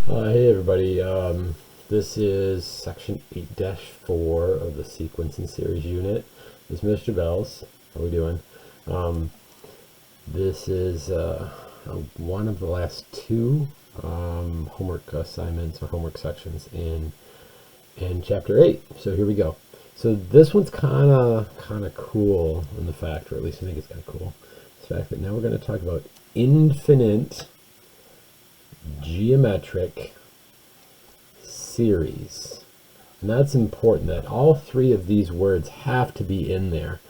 Hey everybody, this is section 8-4 of the sequence and series unit. This is Mr. Bells. How are we doing? This is one of the last two homework assignments or homework sections in chapter 8. So here we go. So this one's kind of cool in the fact, or at least I think it's kind of cool, the fact that now we're going to talk about infinite geometric series. And that's important, that all three of these words have to be in there.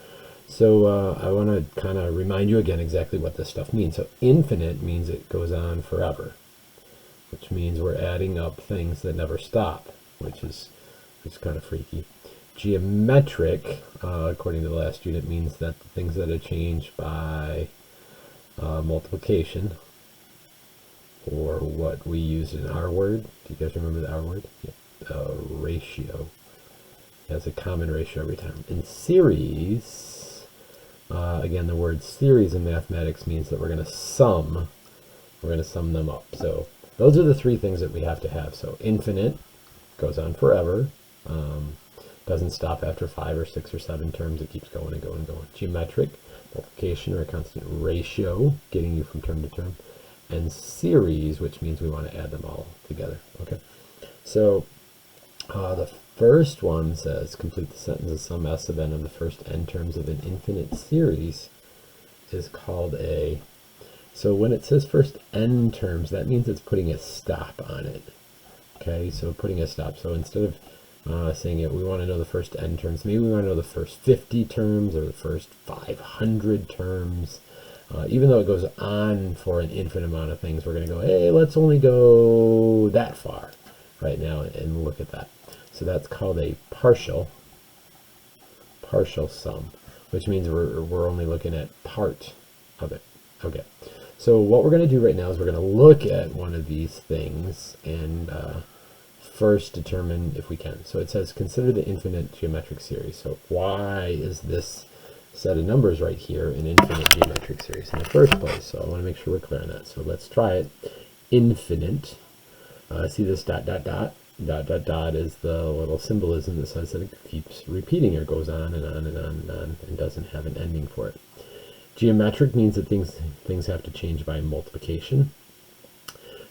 So I want to kind of remind you again exactly what this stuff means. So infinite means it goes on forever, which means we're adding up things that never stop, which is kind of freaky. Geometric, according to the last unit, means that the things that are changed by multiplication, or what we use in our word. Do you guys remember the R word? Yeah. Ratio. That's a common ratio every time. In series, again, the word series in mathematics means that we're going to sum them up. So those are the three things that we have to have. So infinite goes on forever. Doesn't stop after 5 or 6 or 7 terms. It keeps going and going and going. Geometric, multiplication or a constant ratio, getting you from term to term. And series, which means we want to add them all together. Okay, so the first one says complete the sentence. The sum s of n of the first n terms of an infinite series is called a. So when it says first n terms, that means it's putting a stop on it. Okay, so putting a stop. So instead of saying it, we want to know the first n terms. Maybe we want to know the first 50 terms or the first 500 terms. Even though it goes on for an infinite amount of things, we're going to go, hey, let's only go that far right now and look at that. So that's called a partial sum, which means we're only looking at part of it. Okay, so what we're going to do right now is we're going to look at one of these things and first determine if we can. So it says consider the infinite geometric series. So why is this set of numbers right here an infinite geometric series in the first place? So I want to make sure we're clear on that. So let's try it. Infinite. See this dot dot dot? Dot dot dot is the little symbolism that says that it keeps repeating or goes on and on and on and on and doesn't have an ending for it. Geometric means that things have to change by multiplication.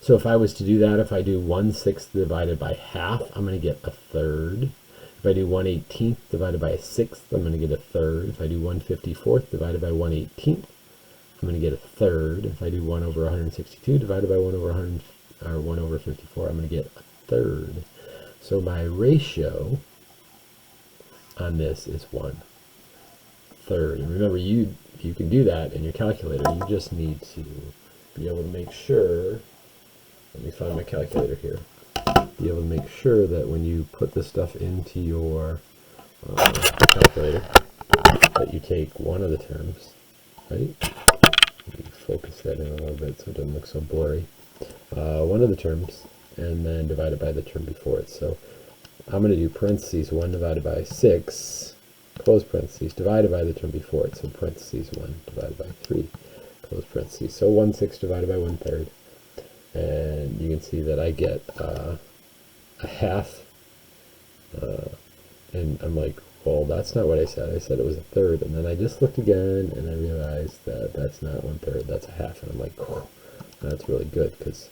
So if I was to do that, if I do 1/6 divided by half, I'm going to get a third. If I do 1/18 divided by a sixth, I'm going to get a third. If I do 1/54 divided by 1/18, I'm going to get a third. If I do 1 over 162 divided by 1 over 100 or 1 over 54, I'm going to get a third. So my ratio on this is 1/3. And remember, you can do that in your calculator. You just need to be able to make sure. Let me find my calculator here. Be able to make sure that when you put this stuff into your calculator, that you take one of the terms, right? Let me focus that in a little bit so it doesn't look so blurry. One of the terms, and then divide it by the term before it. So I'm going to do parentheses 1 divided by 6, close parentheses, divided by the term before it. So parentheses 1 divided by 3, close parentheses. So 1/6 divided by 1/3. And you can see that I get a half, and I'm like, well, that's not what I said. I said it was a third, and then I just looked again, and I realized that that's not 1/3, that's a half, and I'm like, whew, that's really good, because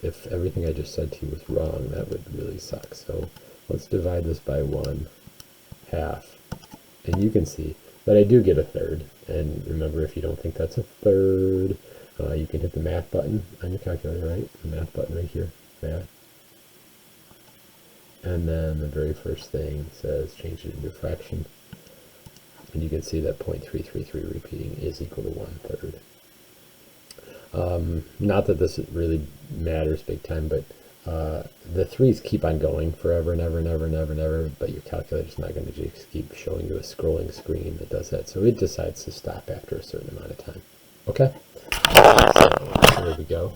if everything I just said to you was wrong, that would really suck. So let's divide this by 1/2, and you can see that I do get a third. And remember, if you don't think that's a third, you can hit the math button on your calculator, right? The math button right here, math. And then the very first thing says change it into a fraction. And you can see that 0.333 repeating is equal to 1/3. Not that this really matters big time, but the threes keep on going forever and ever and ever and ever and ever, but your calculator's not going to just keep showing you a scrolling screen that does that. So it decides to stop after a certain amount of time. Okay? So there we go.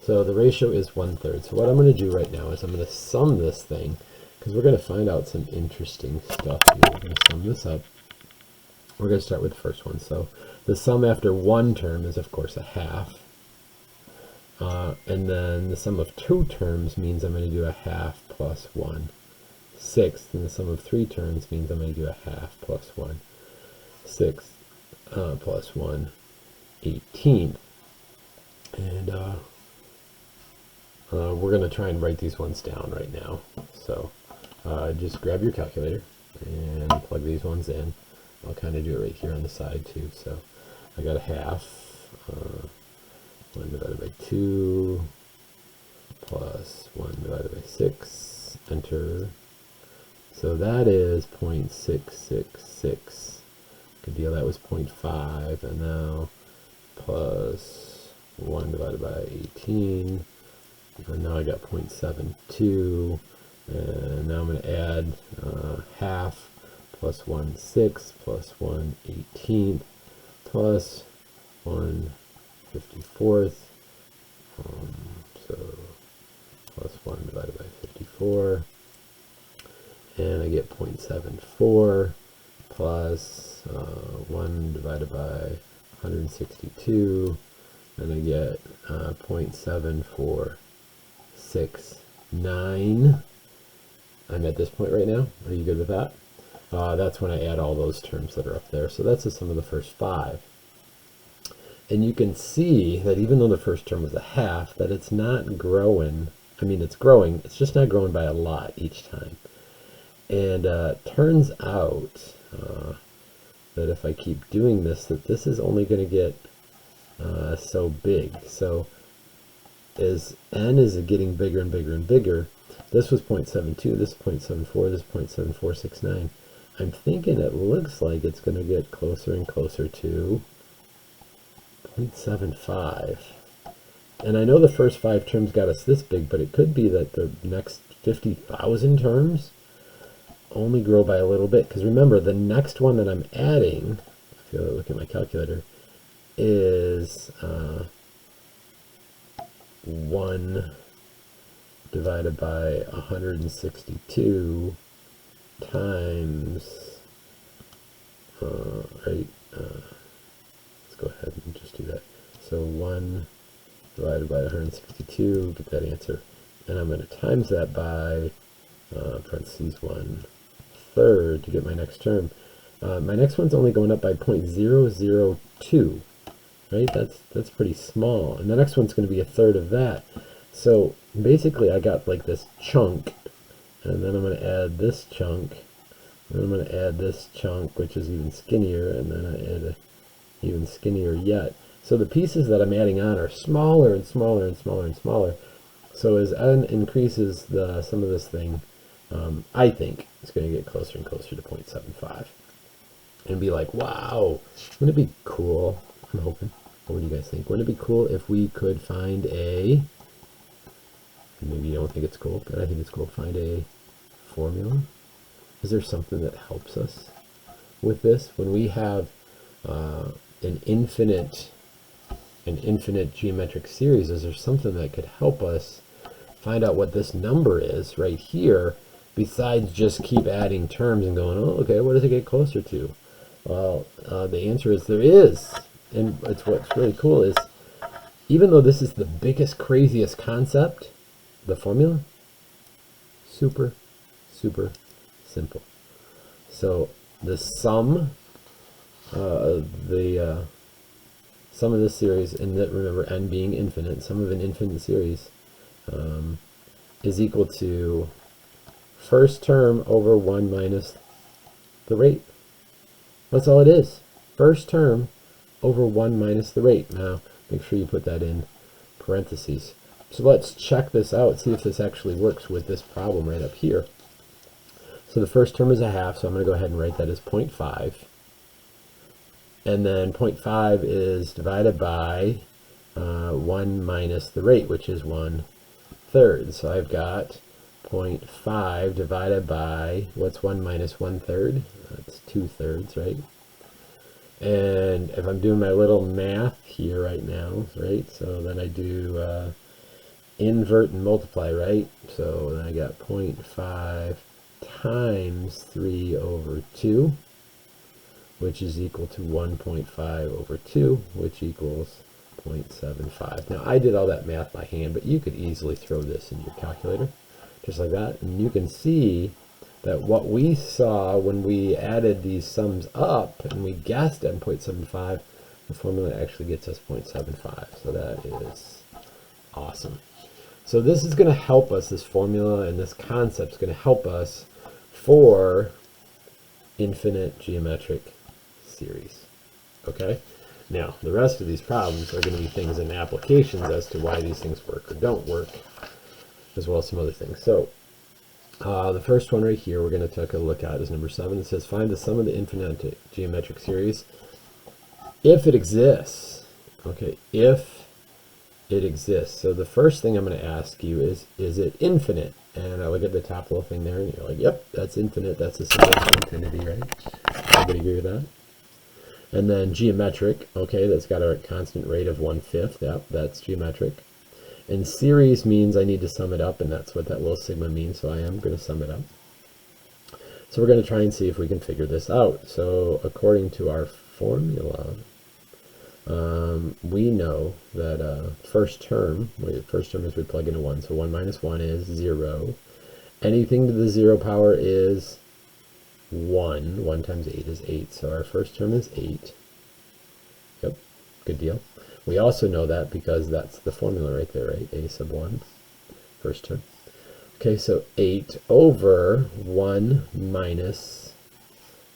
So the ratio is 1/3. So what I'm going to do right now is I'm going to sum this thing, because we're going to find out some interesting stuff here. We're going to sum this up. We're going to start with the first one. So the sum after one term is, of course, a half. And then the sum of 2 terms means I'm going to do a half plus 1/6. And the sum of 3 terms means I'm going to do a half plus 1/6 plus 1/18. And we're going to try and write these ones down right now. So just grab your calculator and plug these ones in. I'll kind of do it right here on the side too. So I got a half, 1 divided by 2 plus 1 divided by 6, enter. So that is 0.666. Good deal, that was 0.5, and now plus 1 divided by 18, and now I got 0.72, and now I'm going to add half plus 1/6 plus 1/18 plus 1/54, so plus 1 divided by 54, and I get 0.74 plus 1 divided by 162, and I get 0.7469. I'm at this point right now. Are you good with that? That's when I add all those terms that are up there. So that's the sum of the first 5. And you can see that even though the first term was a half, that it's not growing. I mean, it's growing. It's just not growing by a lot each time. And turns out that if I keep doing this, that this is only going to get so big. So as n is getting bigger and bigger and bigger, this was 0.72, this is 0.74, this is 0.7469. I'm thinking it looks like it's going to get closer and closer to 0.75. And I know the first 5 terms got us this big, but it could be that the next 50,000 terms only grow by a little bit. Because remember, the next one that I'm adding, if you look at my calculator, is 1 divided by 162 times, let's go ahead and just do that. So 1 divided by 162, get that answer. And I'm going to times that by parentheses 1/3 to get my next term. My next one's only going up by 0.002, right? That's pretty small. And the next one's going to be a third of that. So basically I got like this chunk, and then I'm going to add this chunk, and then I'm going to add this chunk, which is even skinnier, and then I add a even skinnier yet. So the pieces that I'm adding on are smaller and smaller and smaller and smaller. So as n increases the sum of this thing, I think it's going to get closer and closer to 0.75. And be like, wow, wouldn't it be cool? I'm hoping. What do you guys think? Wouldn't it be cool if we could find a, maybe you don't think it's cool, but I think it's cool, find a formula? Is there something that helps us with this? When we have an infinite geometric series, is there something that could help us find out what this number is right here, besides just keep adding terms and going, oh, okay, what does it get closer to? Well, the answer is there is. And what's really cool is, even though this is the biggest, craziest concept, the formula, super, super simple. So the sum, sum of this series, and that, remember, n being infinite, sum of an infinite series is equal to first term over 1 minus the rate. That's all it is. First term over 1 minus the rate. Now, make sure you put that in parentheses. So let's check this out, see if this actually works with this problem right up here. So the first term is a half, so I'm going to go ahead and write that as 0.5. And then 0.5 is divided by 1 minus the rate, which is 1/3. So I've got 0.5 divided by, what's 1 minus 1/3? That's 2/3, right? And if I'm doing my little math here right now, right, so then I do invert and multiply, right? So then I got 0.5 times 3/2, which is equal to 1.5/2, which equals 0.75. Now I did all that math by hand, but you could easily throw this in your calculator, just like that, and you can see that what we saw when we added these sums up and we guessed at 0.75, the formula actually gets us 0.75. So that is awesome. So this is going to help us, this formula and this concept is going to help us for infinite geometric series. Okay? Now, the rest of these problems are going to be things in applications as to why these things work or don't work, as well as some other things. So, the first one right here we're going to take a look at is number 7. It says, find the sum of the infinite geometric series if it exists. Okay, if it exists. So the first thing I'm going to ask you is it infinite? And I look at the top little thing there, and you're like, yep, that's infinite. That's a symbol for infinity, right? Everybody agree with that? And then geometric, okay, that's got a constant rate of 1/5. Yep, that's geometric. And series means I need to sum it up, and that's what that little sigma means, so I am going to sum it up. So we're going to try and see if we can figure this out. So according to our formula, we know that first term is we plug in a 1, so 1 minus 1 is 0. Anything to the 0 power is 1. 1 times 8 is 8, so our first term is 8. Yep, good deal. We also know that because that's the formula right there, right? A sub 1, first term. Okay, so 8 over 1 minus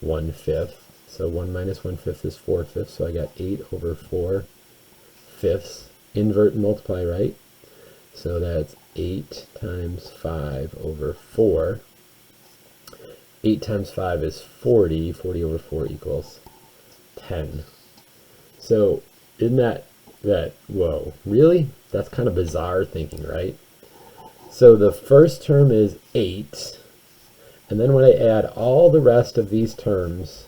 1/5. So 1 minus 1/5 is 4/5, so I got 8 over 4/5. Invert and multiply, right? So that's 8 times 5 over 4. 8 times 5 is 40. 40 over 4 equals 10. So isn't that, whoa, really? That's kind of bizarre thinking, right? So the first term is 8. And then when I add all the rest of these terms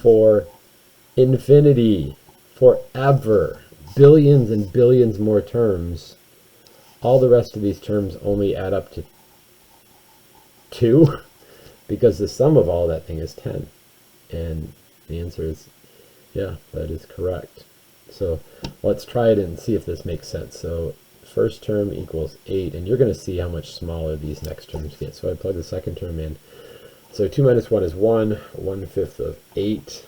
for infinity, forever, billions and billions more terms, all the rest of these terms only add up to 2 because the sum of all that thing is 10. And the answer is, yeah, that is correct. So let's try it and see if this makes sense. So first term equals 8, and you're going to see how much smaller these next terms get. So I plug the second term in. So 2 minus 1 is 1, 1/5 of 8.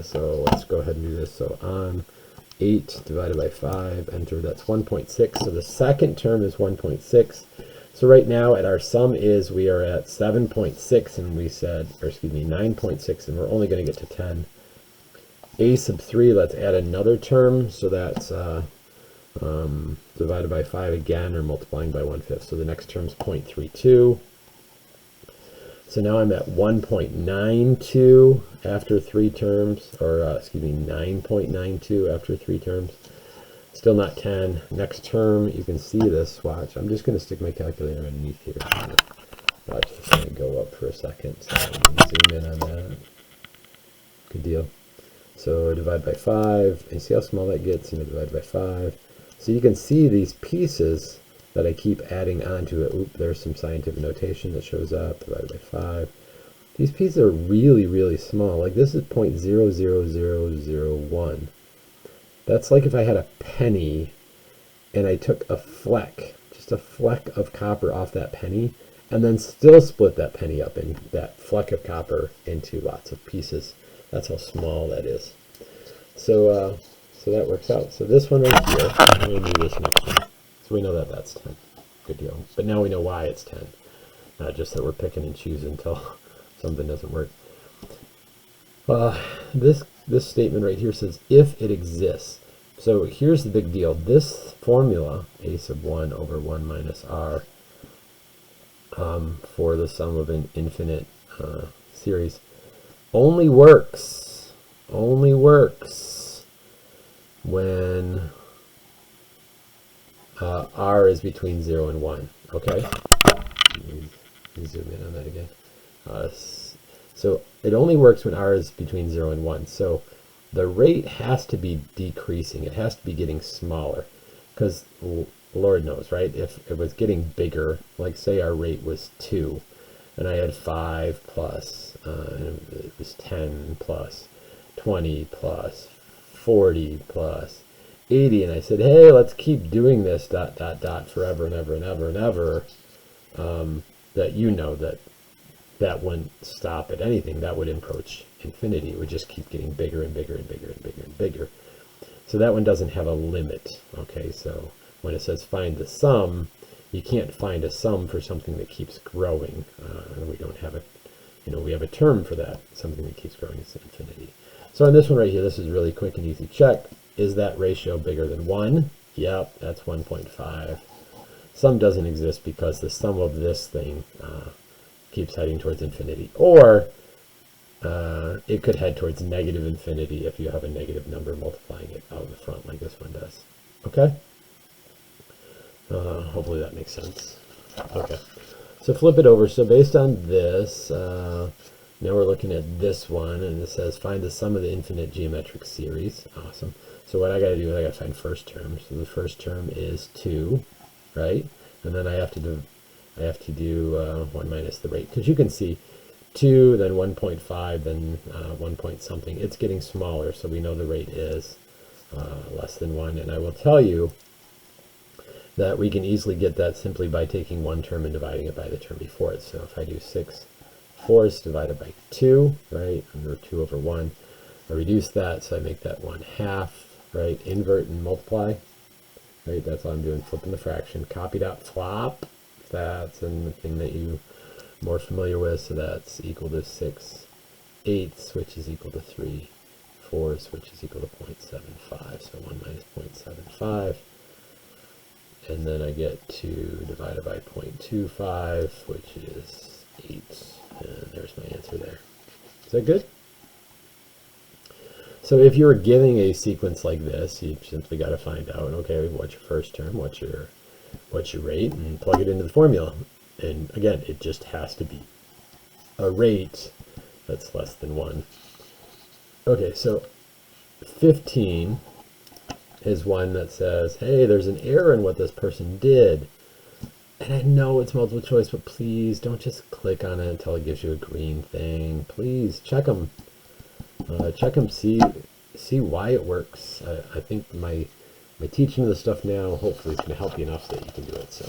So let's go ahead and do this. So on 8 divided by 5, enter, that's 1.6. So the second term is 1.6. So right now at our sum is we are at 7.6, and we said, or excuse me, 9.6, and we're only going to get to 10. A sub 3, let's add another term. So that's divided by 5 again, or multiplying by 1/5. So the next term is 0.32. So now I'm at 1.92 after 3 terms, or excuse me, 9.92 after 3 terms. Still not 10. Next term, you can see this. Watch. I'm just going to stick my calculator underneath here. Watch this going to go up for a second. So zoom in on that. Good deal. So divide by 5. And see how small that gets? Divide by 5. So you can see these pieces that I keep adding onto it. Oop, there's some scientific notation that shows up. Divided by 5. These pieces are really, really small. Like this is 0.00001. That's like if I had a penny and I took a fleck, just a fleck of copper off that penny, and then still split that penny up in that fleck of copper into lots of pieces. That's how small that is. So so that works out. So this one right here, I'm going to do this next one. So we know that that's 10. Good deal. But now we know why it's 10. Not just that we're picking and choosing until something doesn't work. This statement right here says, if it exists. So here's the big deal. This formula, a sub 1 over 1 minus r, for the sum of an infinite series, only works when r is between 0 and 1. Okay? Let me zoom in on that again. So it only works when r is between 0 and 1. So the rate has to be decreasing. It has to be getting smaller. Because Lord knows, right? If it was getting bigger, like say our rate was 2, and I had 5 plus, and it was 10 plus, 20 plus, 40 plus, 80, and I said, hey, let's keep doing this dot dot dot forever and ever and ever and ever, that you know that wouldn't stop at anything. That would approach infinity. It would just keep getting bigger and bigger and bigger and bigger and bigger. So that one doesn't have a limit. Okay, so when it says find the sum, you can't find a sum for something that keeps growing. We don't have a, we have a term for that. Something that keeps growing is infinity. So on this one right here, this is really quick and easy check. Is that ratio bigger than 1? Yep, that's 1.5. Sum doesn't exist because the sum of this thing keeps heading towards infinity. Or it could head towards negative infinity if you have a negative number multiplying it out in the front like this one does. Okay? Hopefully that makes sense. Okay. So flip it over. So based on this, now we're looking at this one, and it says find the sum of the infinite geometric series. Awesome. So what I got to do is I got to find first term. So the first term is 2, right? And then I have to do 1 minus the rate, because you can see 2, then 1.5, then 1 point something. It's getting smaller, so we know the rate is less than 1. And I will tell you that we can easily get that simply by taking one term and dividing it by the term before it. So if I do 6/4 divided by 2, right, under 2 over 1, I reduce that, so I make that 1/2, right, invert and multiply, right, that's all I'm doing, flipping the fraction, copy dot flop, that's the thing that you are more familiar with, so that's equal to 6/8, which is equal to 3/4, which is equal to 0.75, so 1 minus 0.75, and then I get to divide it by 0.25, which is 8, and there's my answer there. Is that good? So if you were giving a sequence like this, you simply got to find out, okay, what's your first term, what's your rate, and plug it into the formula. And again, it just has to be a rate that's less than 1. Okay, so 15 is one that says, hey, there's an error in what this person did. And I know it's multiple choice, but please don't just click on it until it gives you a green thing. Please check them. See why it works. I think my teaching of the stuff now hopefully is going to help you enough so that you can do it. So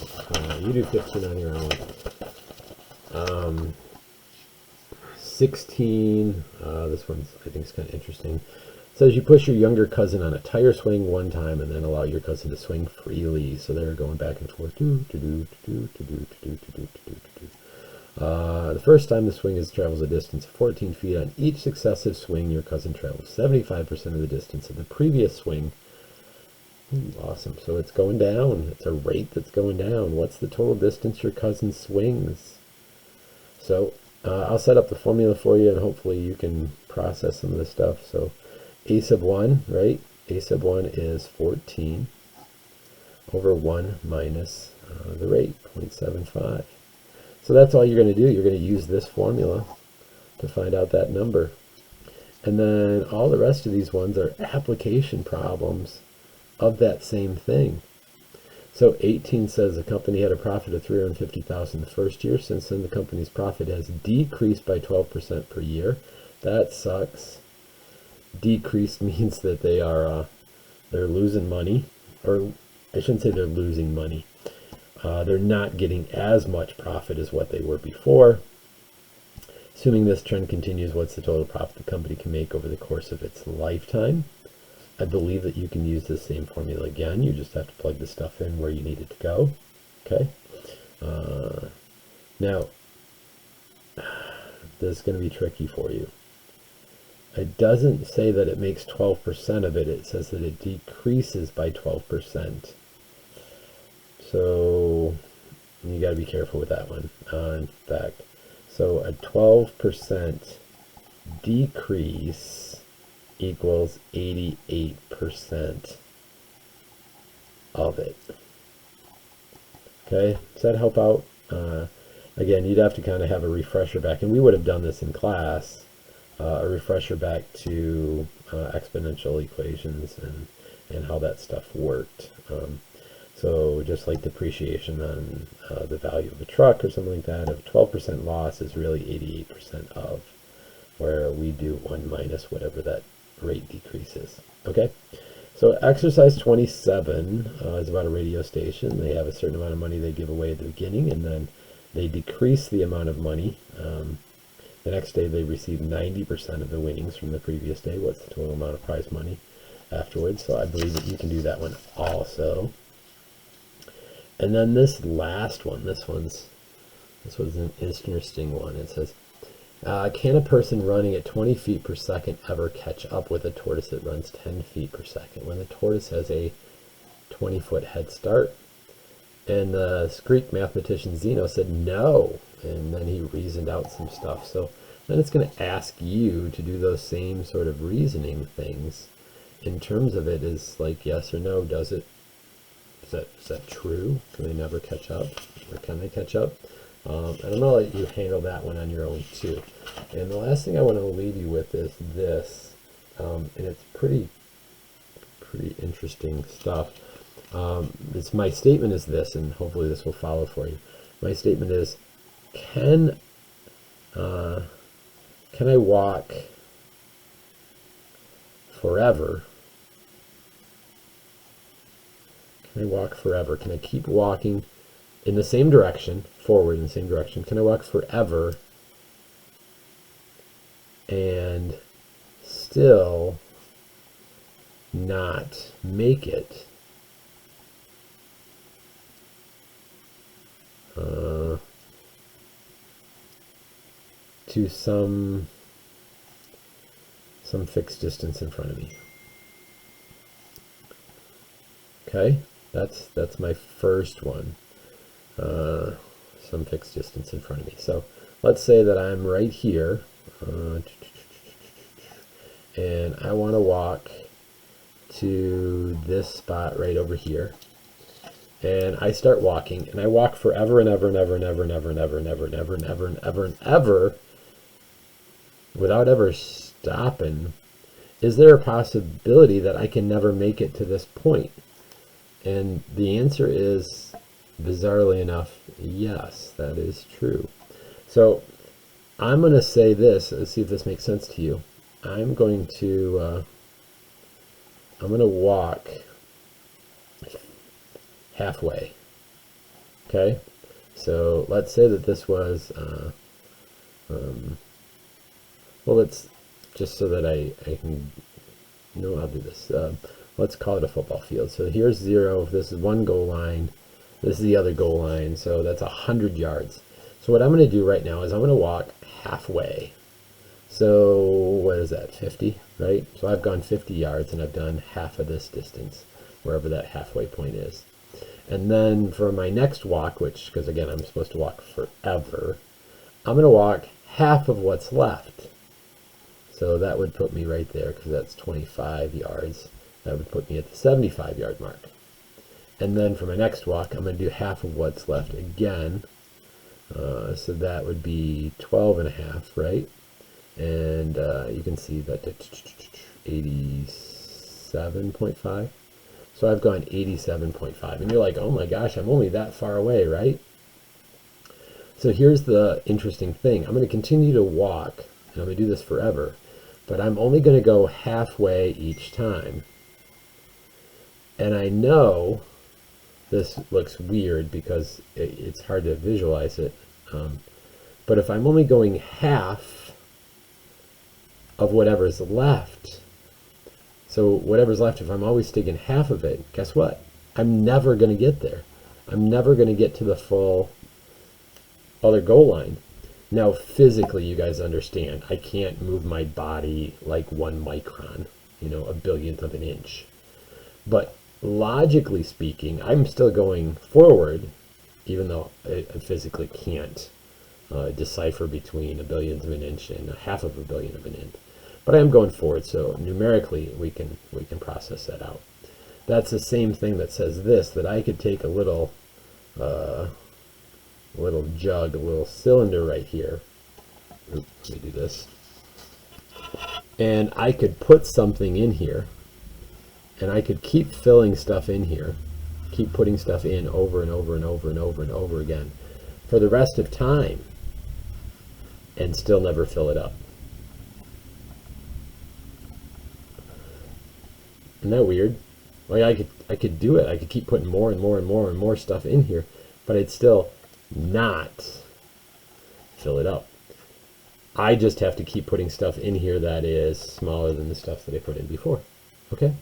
you do 15 on your own. 16, this one's, I think, is kind of interesting. It says you push your younger cousin on a tire swing one time and then allow your cousin to swing freely. So they're going back and forth. The first time the swing travels a distance of 14 feet. On each successive swing, your cousin travels 75% of the distance of the previous swing. Awesome. So it's going down. It's a rate that's going down. What's the total distance your cousin swings? So I'll set up the formula for you, and hopefully you can process some of this stuff. So a sub 1, right? A sub 1 is 14 over 1 minus the rate, 0.75. So that's all you're going to do. You're going to use this formula to find out that number. And then all the rest of these ones are application problems of that same thing. So 18 says the company had a profit of $350,000 the first year. Since then, the company's profit has decreased by 12% per year. That sucks. Decreased means that they're losing money, or I shouldn't say they're losing money. They're not getting as much profit as what they were before. Assuming this trend continues, what's the total profit the company can make over the course of its lifetime? I believe that you can use the same formula again. You just have to plug the stuff in where you need it to go. Okay. Now, this is going to be tricky for you. It doesn't say that it makes 12% of it. It says that it decreases by 12%. So you got to be careful with that one. In fact, so a 12% decrease equals 88% of it. Okay, does that help out? Again, you'd have to kind of have a refresher back, and we would have done this in class, a refresher back to exponential equations and how that stuff worked. So just like depreciation on the value of a truck or something like that, if 12% loss is really 88% of, where we do 1 minus whatever that rate decrease is. Okay, So exercise 27 is about a radio station. They have a certain amount of money they give away at the beginning, and then they decrease the amount of money. The next day they receive 90% of the winnings from the previous day. What's the total amount of prize money afterwards? So I believe that you can do that one also. And then this last one, this was an interesting one. It says, can a person running at 20 feet per second ever catch up with a tortoise that runs 10 feet per second when the tortoise has a 20-foot head start? And the Greek mathematician Zeno said no, and then he reasoned out some stuff. So then it's going to ask you to do those same sort of reasoning things in terms of it is like yes or no. Does it? Is that true? Can they never catch up, or can they catch up? And I'm going to let you handle that one on your own too. And the last thing I want to leave you with is this, and it's pretty interesting stuff. My statement is this, and hopefully this will follow for you. My statement is, can I walk forever? Can I walk forever? Can I keep walking in the same direction, forward in the same direction? Can I walk forever and still not make it to some fixed distance in front of me? Okay, that's my first one. Some fixed distance in front of me. So let's say that I'm right here, and I want to walk to this spot right over here. And I start walking, and I walk forever and ever and ever and ever and ever and ever and ever and ever and ever and ever and ever without ever stopping. Is there a possibility that I can never make it to this point? And the answer is, bizarrely enough, yes, that is true. So I'm going to say this. Let's see if this makes sense to you. I'm going to walk halfway. Okay, so let's say that this was well, let's just so that I can know I'll do this. Let's call it a football field. So here's 0. This is one goal line. This is the other goal line. So that's 100 yards. So what I'm going to do right now is I'm going to walk halfway. So what is that, 50, right? So I've gone 50 yards and I've done half of this distance, wherever that halfway point is. And then for my next walk, which, because again, I'm supposed to walk forever, I'm going to walk half of what's left. So that would put me right there, because that's 25 yards. That would put me at the 75-yard mark. And then for my next walk, I'm going to do half of what's left again. So that would be 12 and a half, right? And you can see that 87.5. So I've gone 87.5. And you're like, oh my gosh, I'm only that far away, right? So here's the interesting thing. I'm going to continue to walk, and I'm going to do this forever, but I'm only going to go halfway each time. And I know this looks weird because it's hard to visualize it. But if I'm only going half of whatever's left, so whatever's left, if I'm always taking half of it, guess what? I'm never going to get there. I'm never going to get to the full other goal line. Now, physically, you guys understand, I can't move my body like 1 micron, a billionth of an inch. But logically speaking, I'm still going forward, even though I physically can't decipher between a billionth of an inch and a half of a billion of an inch. But I am going forward, so numerically we can process that out. That's the same thing that says this, that I could take a little jug, a little cylinder right here. Oops, let me do this. And I could put something in here, and I could keep filling stuff in here, keep putting stuff in over and over and over and over and over again for the rest of time, and still never fill it up. Isn't that weird? Like I could do it. I could keep putting more and more and more and more stuff in here, but I'd still not fill it up. I just have to keep putting stuff in here that is smaller than the stuff that I put in before. Okay?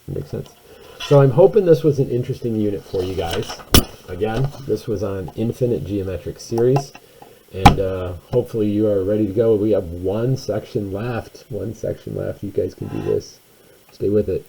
Makes sense. So I'm hoping this was an interesting unit for you guys. Again, this was on Infinite Geometric Series, and hopefully you are ready to go. We have one section left. One section left. You guys can do this. Stay with it.